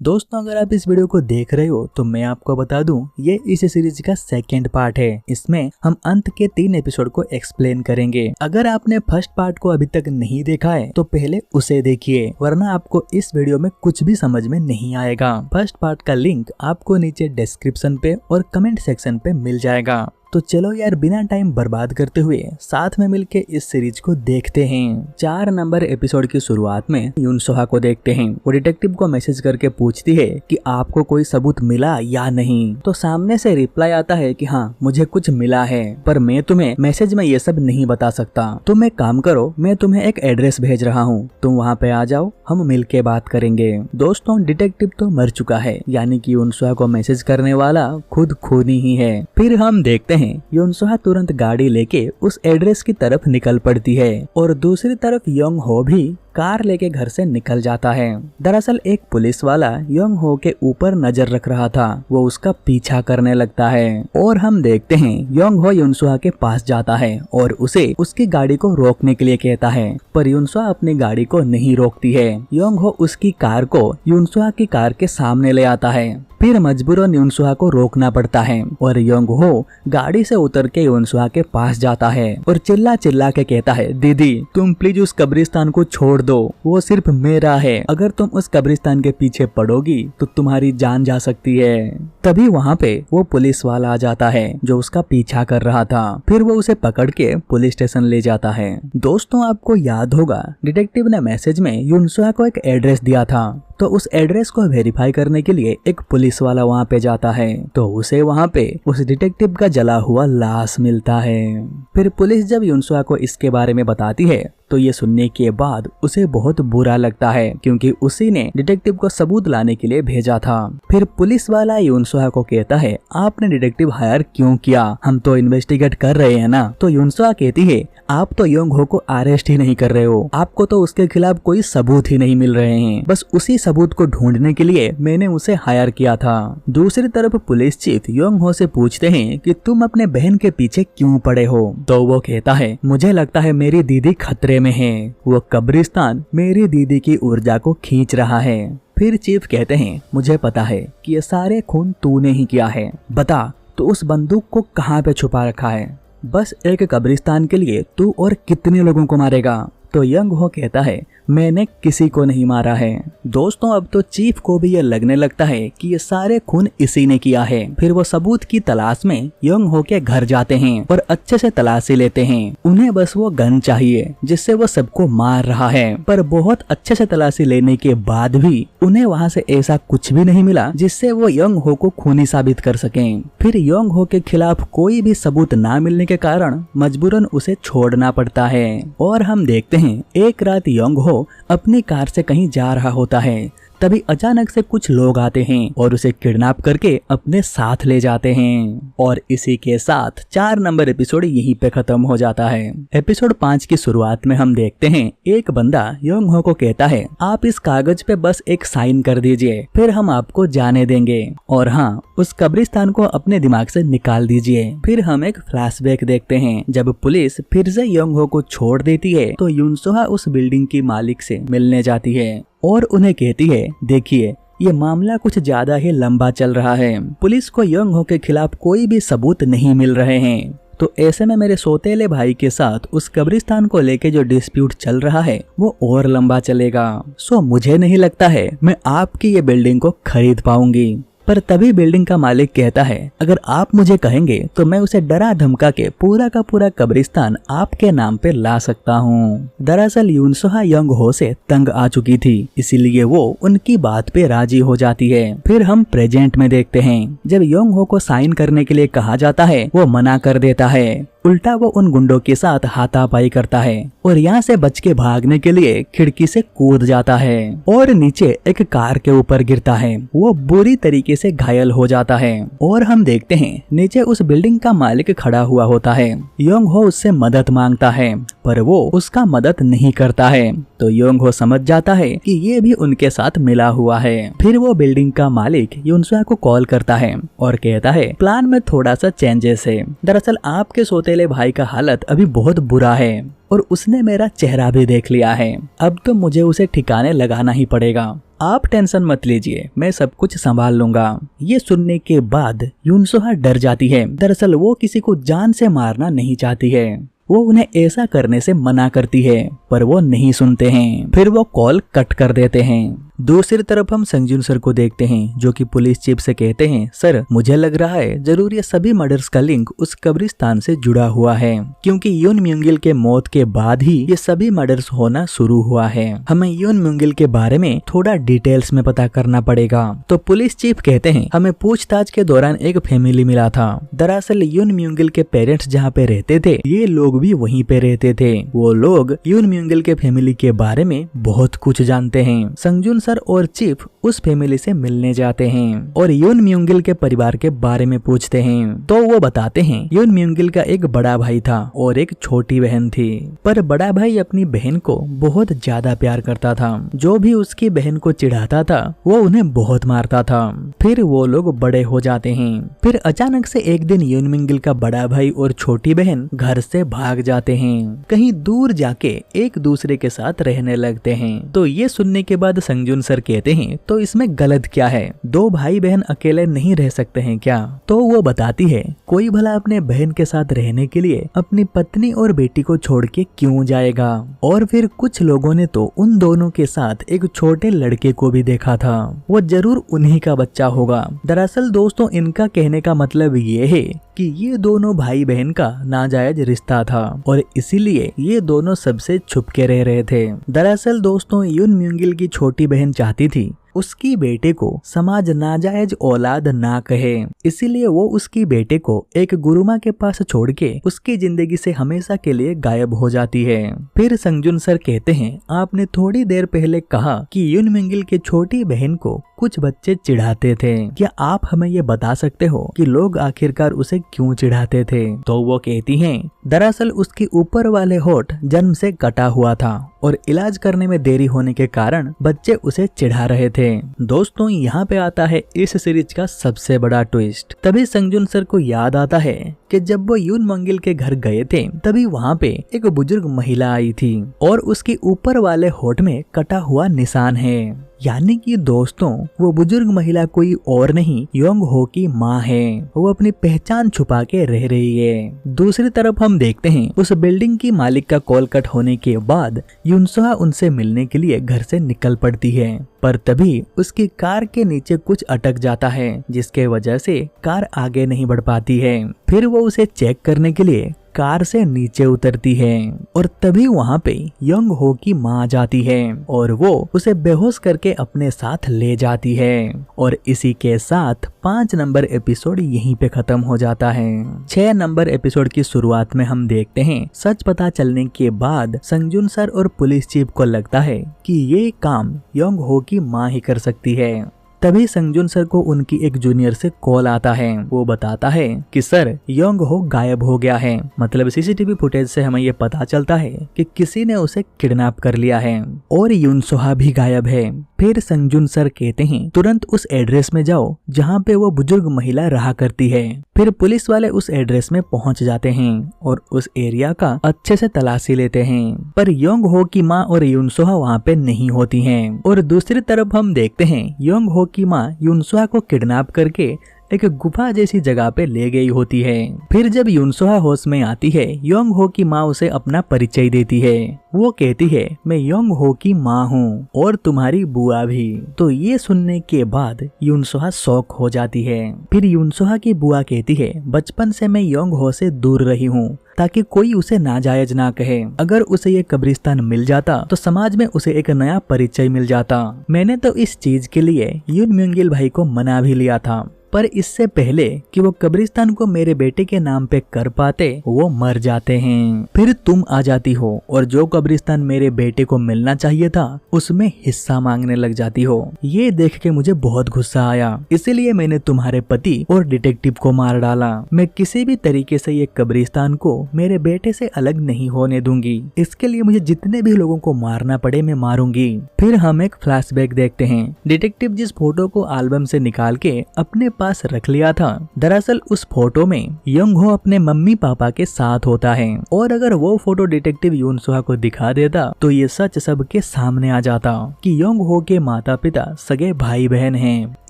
दोस्तों अगर आप इस वीडियो को देख रहे हो तो मैं आपको बता दूं ये इस सीरीज का सेकंड पार्ट है। इसमें हम अंत के 3 एपिसोड को एक्सप्लेन करेंगे। अगर आपने फर्स्ट पार्ट को अभी तक नहीं देखा है तो पहले उसे देखिए, वरना आपको इस वीडियो में कुछ भी समझ में नहीं आएगा। फर्स्ट पार्ट का लिंक आपको नीचे डिस्क्रिप्शन पे और कमेंट सेक्शन पे मिल जाएगा। तो चलो यार बिना टाइम बर्बाद करते हुए साथ में मिलके इस सीरीज को देखते हैं। 4 नंबर एपिसोड की शुरुआत में यून सोहा को देखते हैं। वो डिटेक्टिव को मैसेज करके पूछती है कि आपको कोई सबूत मिला या नहीं। तो सामने से रिप्लाई आता है कि हाँ मुझे कुछ मिला है, पर मैं तुम्हें मैसेज में ये सब नहीं बता सकता। तुम एक काम करो, मैं तुम्हें एक एड्रेस भेज रहा हूँ, तुम वहाँ पे आ जाओ, हम मिलके बात करेंगे। दोस्तों डिटेक्टिव तो मर चुका है, यानी कि यून सोहा को मैसेज करने वाला खुद खूनी ही है। फिर हम देखते हैं यून सोहा तुरंत गाड़ी लेके उस एड्रेस की तरफ निकल पड़ती है और दूसरी तरफ योंग हो भी कार लेके घर से निकल जाता है। दरअसल एक पुलिस वाला योंग हो के ऊपर नजर रख रहा था, वो उसका पीछा करने लगता है और हम देखते हैं योंग हो यून सोहा के पास जाता है और उसे उसकी गाड़ी को रोकने के लिए कहता है, पर यून सोहा अपनी गाड़ी को नहीं रोकती है। योंग हो उसकी कार को यून सोहा की कार के सामने ले आता है, फिर मजबूरन यून सोहा को रोकना पड़ता है और योंग हो गाड़ी से उतर के यून सोहा के पास जाता है और चिल्ला चिल्ला के कहता है, दीदी तुम प्लीज उस कब्रिस्तान को छोड़ दो, वो सिर्फ मेरा है, अगर तुम उस कब्रिस्तान के पीछे पड़ोगी तो तुम्हारी जान जा सकती है। तभी वहाँ पे वो पुलिस वाला आ जाता है जो उसका पीछा कर रहा था, फिर वो उसे पकड़ के पुलिस स्टेशन ले जाता है। दोस्तों आपको याद होगा डिटेक्टिव ने मैसेज में यून सोहा को एक एड्रेस दिया था, तो उस एड्रेस को वेरीफाई करने के लिए एक पुलिस वाला वहाँ पे जाता है, तो उसे वहाँ पे उस डिटेक्टिव का जला हुआ लाश मिलता है। फिर पुलिस जब यून सोहा को इसके बारे में बताती है तो ये सुनने के बाद उसे बहुत बुरा लगता है, क्योंकि उसी ने डिटेक्टिव को सबूत लाने के लिए भेजा था। फिर पुलिस वाला यून सोहा को कहता है, आपने डिटेक्टिव हायर क्यों किया, हम तो इन्वेस्टिगेट कर रहे हैं ना। तो यून सोहा कहती है, आप तो योंग हो को अरेस्ट ही नहीं कर रहे हो, आपको तो उसके खिलाफ कोई सबूत ही नहीं मिल रहे हैं, बस उसी सबूत को ढूंढने के लिए मैंने उसे हायर किया था। दूसरी तरफ पुलिस चीफ योंग हो से पूछते हैं कि तुम अपने बहन के पीछे क्यों पड़े हो, तो वो कहता है, मुझे लगता है मेरी दीदी खतरे में है, वो कब्रिस्तान मेरी दीदी की ऊर्जा को खींच रहा है। फिर चीफ कहते हैं, मुझे पता है कि ये सारे खून तूने ही किया है, बता तो उस बंदूक को कहाँ पे छुपा रखा है, बस एक कब्रिस्तान के लिए तू और कितने लोगों को मारेगा। तो यंग हो कहता है, मैंने किसी को नहीं मारा है। दोस्तों अब तो चीफ को भी ये लगने लगता है कि ये सारे खून इसी ने किया है। फिर वो सबूत की तलाश में यंग हो के घर जाते हैं और अच्छे से तलाशी लेते हैं। उन्हें बस वो गन चाहिए जिससे वो सबको मार रहा है, पर बहुत अच्छे से तलाशी लेने के बाद भी उन्हें वहाँ से ऐसा कुछ भी नहीं मिला जिससे वो यंग हो को खूनी साबित कर सकें। फिर यंग हो के खिलाफ कोई भी सबूत ना मिलने के कारण मजबूरन उसे छोड़ना पड़ता है और हम देखते हैं एक रात यंग हो अपनी कार से कहीं जा रहा होता है, तभी अचानक से कुछ लोग आते हैं और उसे किडनैप करके अपने साथ ले जाते हैं। और इसी के साथ 4 नंबर एपिसोड यहीं पे खत्म हो जाता है। एपिसोड 5 की शुरुआत में हम देखते हैं एक बंदा योंग हो को कहता है, आप इस कागज पे बस एक साइन कर दीजिए, फिर हम आपको जाने देंगे, और हाँ उस कब्रिस्तान को अपने दिमाग से निकाल दीजिए। फिर हम एक फ्लैशबैक देखते हैं जब पुलिस फिर से योंग हो को छोड़ देती है तो यून सोहा उस बिल्डिंग की मालिक से मिलने जाती है और उन्हें कहती है, देखिए ये मामला कुछ ज्यादा ही लंबा चल रहा है, पुलिस को यंग हो के खिलाफ कोई भी सबूत नहीं मिल रहे हैं, तो ऐसे में मेरे सौतेले भाई के साथ उस कब्रिस्तान को लेके जो डिस्प्यूट चल रहा है वो और लंबा चलेगा। सो मुझे नहीं लगता है मैं आपकी ये बिल्डिंग को खरीद पाऊंगी। पर तभी बिल्डिंग का मालिक कहता है, अगर आप मुझे कहेंगे तो मैं उसे डरा धमका के पूरा का पूरा कब्रिस्तान आपके नाम पे ला सकता हूँ। दरअसल यून सोहा यंग हो से तंग आ चुकी थी, इसीलिए वो उनकी बात पे राजी हो जाती है। फिर हम प्रेजेंट में देखते हैं जब यंग हो को साइन करने के लिए कहा जाता है वो मना कर देता है, उल्टा वो उन गुंडों के साथ हाथापाई करता है और यहाँ से बच के भागने के लिए खिड़की से कूद जाता है और नीचे एक कार के ऊपर गिरता है। वो बुरी तरीके से घायल हो जाता है और हम देखते हैं नीचे उस बिल्डिंग का मालिक खड़ा हुआ होता है। योंग हो उससे मदद मांगता है पर वो उसका मदद नहीं करता है, तो योंग हो समझ जाता है कि ये भी उनके साथ मिला हुआ है। फिर वो बिल्डिंग का मालिक यून सोहा को कॉल करता है और कहता है, प्लान में थोड़ा सा चेंजेस है, दरअसल आपके सौतेले भाई का हालत अभी बहुत बुरा है और उसने मेरा चेहरा भी देख लिया है, अब तो मुझे उसे ठिकाने लगाना ही पड़ेगा। आप टेंशन मत लीजिए, मैं सब कुछ संभाल लूंगा। ये सुनने के बाद युनसोहा डर जाती है। दरअसल वो किसी को जान से मारना नहीं चाहती है, वो उन्हें ऐसा करने से मना करती है, पर वो नहीं सुनते हैं। फिर वो कॉल कट कर देते हैं। दूसरी तरफ हम संगजुन सर को देखते हैं, जो कि पुलिस चीफ से कहते हैं, सर मुझे लग रहा है जरूर ये सभी मर्डर्स का लिंक उस कब्रिस्तान से जुड़ा हुआ है, क्योंकि यून म्यूंगिल के मौत के बाद ही ये सभी मर्डर्स होना शुरू हुआ है। हमें यून म्यूंगिल के बारे में थोड़ा डिटेल्स में पता करना पड़ेगा। तो पुलिस चीफ कहते हैं, हमें पूछताछ के दौरान एक फैमिली मिला था। दरअसल यून म्यूंगिल के पेरेंट्स जहाँ पे रहते थे, ये लोग भी वहीं पे रहते थे। वो लोग यून म्यूंगिल के फैमिली के बारे में बहुत कुछ जानते हैं। संगजुन सर और चीफ उस फैमिली से मिलने जाते हैं और यून म्यूंगिल के परिवार के बारे में पूछते हैं। तो वो बताते हैं यून म्यूंगिल का एक बड़ा भाई था और एक छोटी बहन थी, पर बड़ा भाई अपनी बहन को बहुत ज्यादा प्यार करता था। जो भी उसकी बहन को चिढ़ाता था वो उन्हें बहुत मारता था। फिर वो लोग बड़े हो जाते हैं। फिर अचानक से एक दिन यून म्यूंगिल का बड़ा भाई और छोटी बहन घर से भाग जाते हैं, कहीं दूर जाके एक दूसरे के साथ रहने लगते हैं। तो ये सुनने के बाद संगजुन सर कहते हैं, तो इसमें गलत क्या है? दो भाई बहन अकेले नहीं रह सकते हैं क्या? तो वो बताती है, कोई भला अपने बहन के साथ रहने के लिए अपनी पत्नी और बेटी को छोड़ के क्यों जाएगा? और फिर कुछ लोगों ने तो उन दोनों के साथ एक छोटे लड़के को भी देखा था, वो जरूर उन्हीं का बच्चा होगा। दरअसल दोस्तों, इनका कहने का मतलब ये है कि ये दोनों भाई बहन का नाजायज रिश्ता था और इसीलिए ये दोनों सबसे छुप के रह रहे थे। दरअसल दोस्तों, यून म्यूंगिल की छोटी बहन चाहती थी उसकी बेटे को समाज नाजायज औलाद ना कहे, इसीलिए वो उसकी बेटे को एक गुरुमा के पास छोड़ के उसकी जिंदगी से हमेशा के लिए गायब हो जाती है। फिर संगजुन सर कहते हैं, आपने थोड़ी देर पहले कहा कि यून म्यूंगिल की छोटी बहन को कुछ बच्चे चिढ़ाते थे, क्या आप हमें ये बता सकते हो कि लोग आखिरकार उसे क्यों चिढ़ाते थे? तो वो कहती हैं, दरअसल उसके ऊपर वाले होठ जन्म से कटा हुआ था और इलाज करने में देरी होने के कारण बच्चे उसे चिढ़ा रहे थे। दोस्तों, यहाँ पे आता है इस सीरीज का सबसे बड़ा ट्विस्ट। तभी संगजुन सर को याद आता है कि जब वो यून म्यूंगिल के घर गए थे, तभी वहाँ पे एक बुजुर्ग महिला आई थी और उसके ऊपर वाले होठ में कटा हुआ निशान है। यानी कि दोस्तों, वो बुजुर्ग महिला कोई और नहीं, योंग हो की माँ है। वो अपनी पहचान छुपा के रह रही है। दूसरी तरफ हम देखते हैं, उस बिल्डिंग की मालिक का कॉल कट होने के बाद युनसोहा उनसे मिलने के लिए घर से निकल पड़ती है, पर तभी उसकी कार के नीचे कुछ अटक जाता है, जिसके वजह से कार आगे नहीं बढ़ पाती है। फिर वो उसे चेक करने के लिए कार से नीचे उतरती है और तभी वहाँ पे योंग हो की माँ जाती है और वो उसे बेहोश करके अपने साथ ले जाती है। और इसी के साथ 5 नंबर एपिसोड यहीं पे खत्म हो जाता है। 6 नंबर एपिसोड की शुरुआत में हम देखते हैं, सच पता चलने के बाद संगजुन सर और पुलिस चीफ को लगता है कि ये काम योंग हो की माँ ही कर सकती है। तभी संगजुन सर को उनकी एक जूनियर से कॉल आता है। वो बताता है कि सर, योंग हो गायब हो गया है। मतलब सीसीटीवी फुटेज से हमें ये पता चलता है कि किसी ने उसे किडनैप कर लिया है और युनसोहा भी गायब है। फिर संगजुन सर कहते हैं, तुरंत उस एड्रेस में जाओ जहाँ पे वो बुजुर्ग महिला रहा करती है। फिर पुलिस वाले उस एड्रेस में पहुँच जाते हैं और उस एरिया का अच्छे से तलाशी लेते हैं, पर योंग हो की माँ और युनसोहा वहाँ पे नहीं होती हैं। और दूसरी तरफ हम देखते हैं, योंग हो की माँ युनसोहा को किडनैप करके एक गुफा जैसी जगह पे ले गई होती है। फिर जब युनसोहा होश में आती है, योंग हो की माँ उसे अपना परिचय देती है। वो कहती है, मैं योंग हो की माँ हूँ और तुम्हारी बुआ भी। तो ये सुनने के बाद युनसोहा शॉक हो जाती है। फिर युनसोहा की बुआ कहती है, बचपन से मैं योंग हो से दूर रही हूँ ताकि कोई उसे नाजायज ना कहे। अगर उसे ये कब्रिस्तान मिल जाता तो समाज में उसे एक नया परिचय मिल जाता। मैंने तो इस चीज के लिए यून म्यूंगिल भाई को मना भी लिया था, पर इससे पहले कि वो कब्रिस्तान को मेरे बेटे के नाम पे कर पाते, वो मर जाते हैं। फिर तुम आ जाती हो और जो कब्रिस्तान मेरे बेटे को मिलना चाहिए था उसमें हिस्सा मांगने लग जाती हो। ये देख के मुझे बहुत गुस्सा आया, इसीलिए मैंने तुम्हारे पति और डिटेक्टिव को मार डाला। मैं किसी भी तरीके से ये कब्रिस्तान को मेरे बेटे से अलग नहीं होने दूंगी। इसके लिए मुझे जितने भी लोगों को मारना पड़े मैं मारूंगी। फिर हम एक फ्लैशबैक देखते हैं। डिटेक्टिव जिस फोटो को एल्बम से निकाल के अपने पास रख लिया था। दरअसल उस फोटो में यंग हो अपने मम्मी पापा के साथ होता है और अगर वो फोटो डिटेक्टिव यून सोहा को दिखा देता तो ये सच सबके सामने आ जाता कि यंग हो के माता पिता सगे भाई बहन हैं।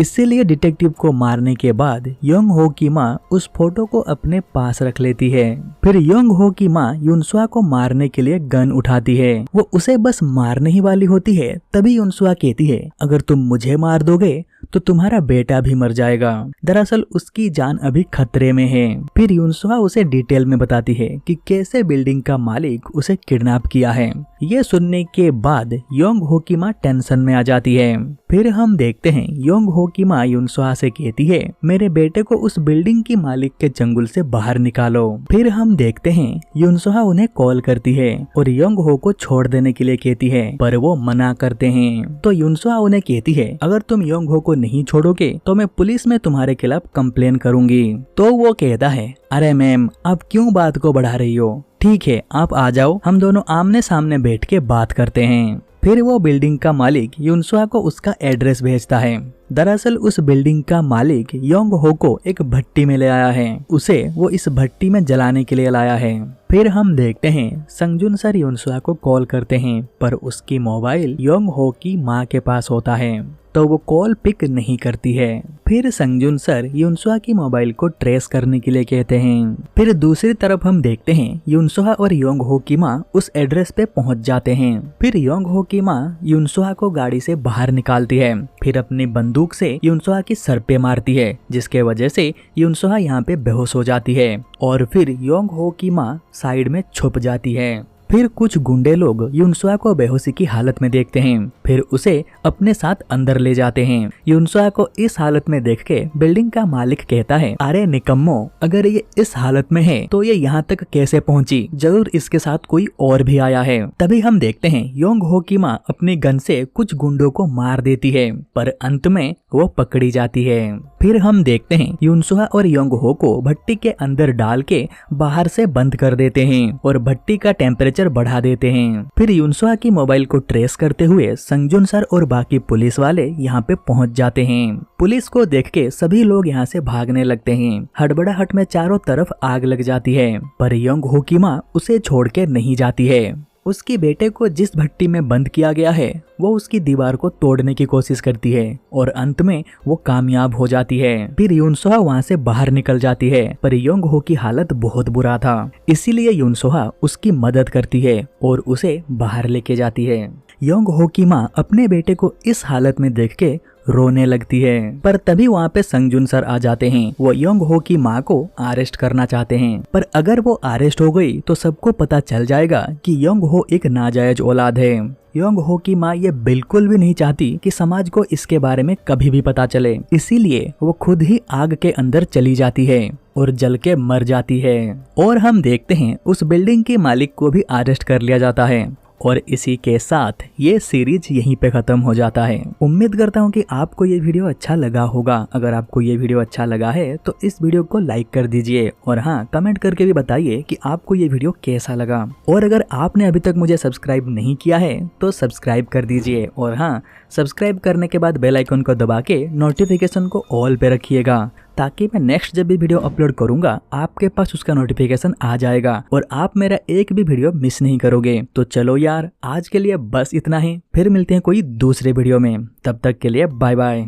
इसीलिए डिटेक्टिव को मारने के बाद यंग हो की माँ उस फोटो को अपने पास रख लेती है। फिर यंग हो की माँ यून सोहा को मारने के लिए गन उठाती है। वो उसे बस मारने ही वाली होती है, तभी यून सोहा कहती है अगर तुम मुझे मार दोगे तो तुम्हारा बेटा भी मर जाएगा। दरअसल उसकी जान अभी खतरे में है। फिर यून सोहा उसे डिटेल में बताती है कि कैसे बिल्डिंग का मालिक उसे किडनैप किया है। ये सुनने के बाद योंग हो की माँ टेंशन में आ जाती है। फिर हम देखते हैं योंग हो की माँ यून सोहा से कहती है मेरे बेटे को उस बिल्डिंग की मालिक के चंगुल से बाहर निकालो। फिर हम देखते हैं यून सोहा उन्हें कॉल करती है और योंग हो को छोड़ देने के लिए कहती है, पर वो मना करते हैं। तो यून सोहा उन्हें कहती है अगर तुम योंग हो को नहीं छोड़ोगे तो मैं पुलिस में तुम्हारे खिलाफ कंप्लेन करूंगी। तो वो कहता है अरे मैम आप क्यों बात को बढ़ा रही हो, ठीक है आप आ जाओ, हम दोनों आमने सामने बैठ के बात करते हैं। फिर वो बिल्डिंग का मालिक यून सोहा को उसका एड्रेस भेजता है। दरअसल उस बिल्डिंग का मालिक योंग हो को एक भट्टी में ले आया है। उसे वो इस भट्टी में जलाने के लिए लाया है। फिर हम देखते हैं संगजुन सर यून सोहा को कॉल करते हैं, पर उसकी मोबाइल योंग हो की माँ के पास होता है तो वो कॉल पिक नहीं करती है। फिर संगजुन सर यून सोहा की मोबाइल को ट्रेस करने के लिए कहते हैं। फिर दूसरी तरफ हम देखते हैं यून सोहा और योंग हो की माँ उस एड्रेस पे पहुंच जाते हैं। फिर योंग हो की माँ यून सोहा को गाड़ी से बाहर निकालती है, फिर अपनी बंदूक से यून सोहा की सर पे मारती है, जिसके वजह से यून सोहा यहाँ पे बेहोश हो जाती है और फिर योंग हो की माँ साइड में छुप जाती है। फिर कुछ गुंडे लोग यून सोहा को बेहोशी की हालत में देखते हैं, फिर उसे अपने साथ अंदर ले जाते हैं। यून सोहा को इस हालत में देख के बिल्डिंग का मालिक कहता है अरे निकम्मो, अगर ये इस हालत में है तो ये यहाँ तक कैसे पहुँची, जरूर इसके साथ कोई और भी आया है। तभी हम देखते हैं योंग हो की माँ अपनी गन से कुछ गुंडों को मार देती है, पर अंत में वो पकड़ी जाती है। फिर हम देखते हैं यून सोहा और योंग हो को भट्टी के अंदर डाल के बाहर से बंद कर देते हैं और भट्टी का टेम्परेचर बढ़ा देते हैं। फिर यून सोहा की मोबाइल को ट्रेस करते हुए संगजुन सर और बाकी पुलिस वाले यहाँ पे पहुँच जाते हैं। पुलिस को देख के सभी लोग यहाँ से भागने लगते हैं। हड़बड़ाहट में चारों तरफ आग लग जाती है, पर योंग हो की माँ उसे छोड़ के नहीं जाती है। उसके बेटे को जिस भट्टी में बंद किया गया है वो उसकी दीवार को तोड़ने की कोशिश करती है और अंत में वो कामयाब हो जाती है। फिर यून सोहा वहाँ से बाहर निकल जाती है, पर योंग हो की हालत बहुत बुरा था, इसीलिए यून सोहा उसकी मदद करती है और उसे बाहर लेके जाती है। योंग हो की माँ अपने बेटे को इस हालत में देख के रोने लगती है, पर तभी वहाँ पे संगजुन सर आ जाते हैं। वो योंग हो की माँ को अरेस्ट करना चाहते हैं, पर अगर वो अरेस्ट हो गई तो सबको पता चल जाएगा कि योंग हो एक नाजायज औलाद है। योंग हो की माँ ये बिल्कुल भी नहीं चाहती कि समाज को इसके बारे में कभी भी पता चले, इसीलिए वो खुद ही आग के अंदर चली जाती है और जल के मर जाती है। और हम देखते हैं उस बिल्डिंग के मालिक को भी अरेस्ट कर लिया जाता है और इसी के साथ ये सीरीज यहीं पे खत्म हो जाता है। उम्मीद करता हूँ कि आपको ये वीडियो अच्छा लगा होगा। अगर आपको ये वीडियो अच्छा लगा है तो इस वीडियो को लाइक कर दीजिए और हाँ कमेंट करके भी बताइए कि आपको ये वीडियो कैसा लगा। और अगर आपने अभी तक मुझे सब्सक्राइब नहीं किया है तो सब्सक्राइब कर दीजिए और हाँ सब्सक्राइब करने के बाद बेल आइकन को दबा के नोटिफिकेशन को ऑल पे रखिएगा, ताकि मैं नेक्स्ट जब भी वीडियो अपलोड करूंगा आपके पास उसका नोटिफिकेशन आ जाएगा और आप मेरा एक भी वीडियो मिस नहीं करोगे। तो चलो यार आज के लिए बस इतना ही, फिर मिलते हैं कोई दूसरे वीडियो में, तब तक के लिए बाय बाय।